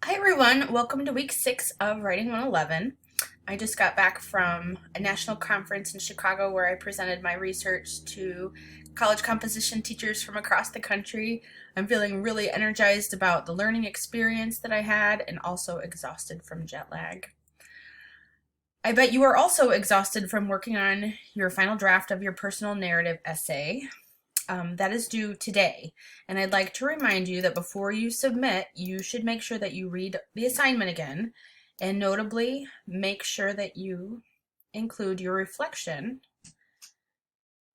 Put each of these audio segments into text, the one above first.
Hi everyone, welcome to week 6 of Writing 111. I just got back from a national conference in Chicago where I presented my research to college composition teachers from across the country. I'm feeling really energized about the learning experience that I had and also exhausted from jet lag. I bet you are also exhausted from working on your final draft of your personal narrative essay. That is due today. And I'd like to remind you that before you submit, you should make sure that you read the assignment again, and notably make sure that you include your reflection.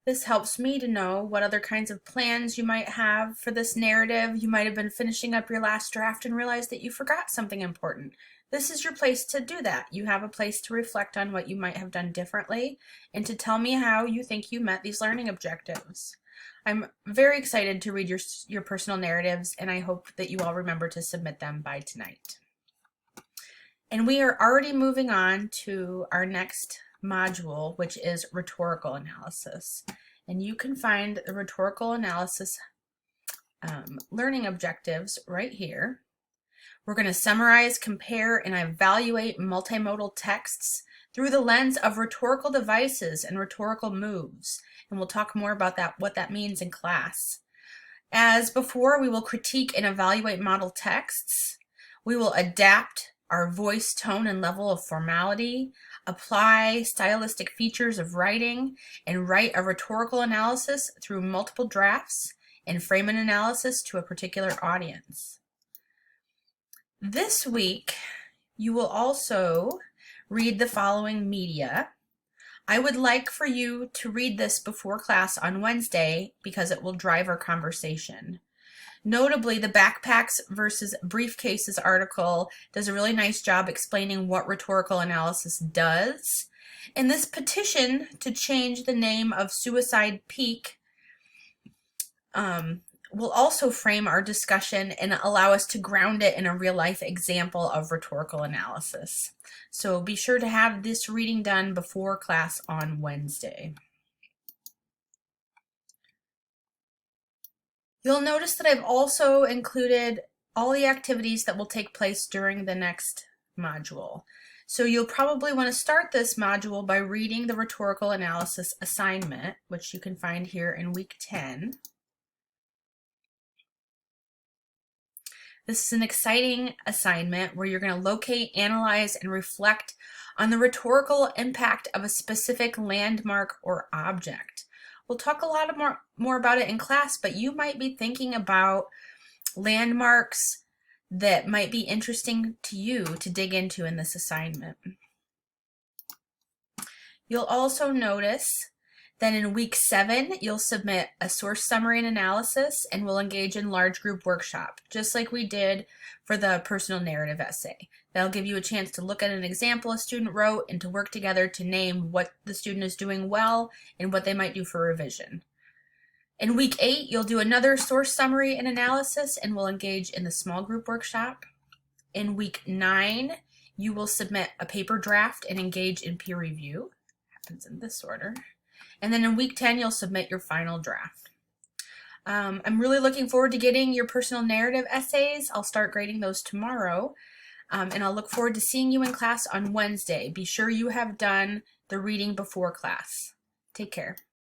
This helps me to know what other kinds of plans you might have for this narrative. You might have been finishing up your last draft and realized that you forgot something important. This is your place to do that. You have a place to reflect on what you might have done differently and to tell me how you think you met these learning objectives. I'm very excited to read your personal narratives, and I hope that you all remember to submit them by tonight. And we are already moving on to our next module, which is rhetorical analysis. And you can find the rhetorical analysis learning objectives right here. We're going to summarize, compare, and evaluate multimodal texts through the lens of rhetorical devices and rhetorical moves. And we'll talk more about what that means in class. As before, we will critique and evaluate model texts. We will adapt our voice, tone, and level of formality, apply stylistic features of writing, and write a rhetorical analysis through multiple drafts, and frame an analysis to a particular audience. This week, you will also read the following media. I would like for you to read this before class on Wednesday because it will drive our conversation. Notably, the Backpacks versus Briefcases article does a really nice job explaining what rhetorical analysis does. And this petition to change the name of Suicide Peak will also frame our discussion and allow us to ground it in a real-life example of rhetorical analysis. So be sure to have this reading done before class on Wednesday. You'll notice that I've also included all the activities that will take place during the next module. So you'll probably want to start this module by reading the rhetorical analysis assignment, which you can find here in week 10. This is an exciting assignment where you're going to locate, analyze, and reflect on the rhetorical impact of a specific landmark or object. We'll talk a lot more about it in class, but you might be thinking about landmarks that might be interesting to you to dig into in this assignment. You'll also notice then in week 7, you'll submit a source summary and analysis, and we'll engage in large group workshop, just like we did for the personal narrative essay. That'll give you a chance to look at an example a student wrote and to work together to name what the student is doing well and what they might do for revision. In week 8, you'll do another source summary and analysis, and we'll engage in the small group workshop. In week 9, you will submit a paper draft and engage in peer review. Happens in this order. And then in week 10, you'll submit your final draft. I'm really looking forward to getting your personal narrative essays. I'll start grading those tomorrow. And I'll look forward to seeing you in class on Wednesday. Be sure you have done the reading before class. Take care.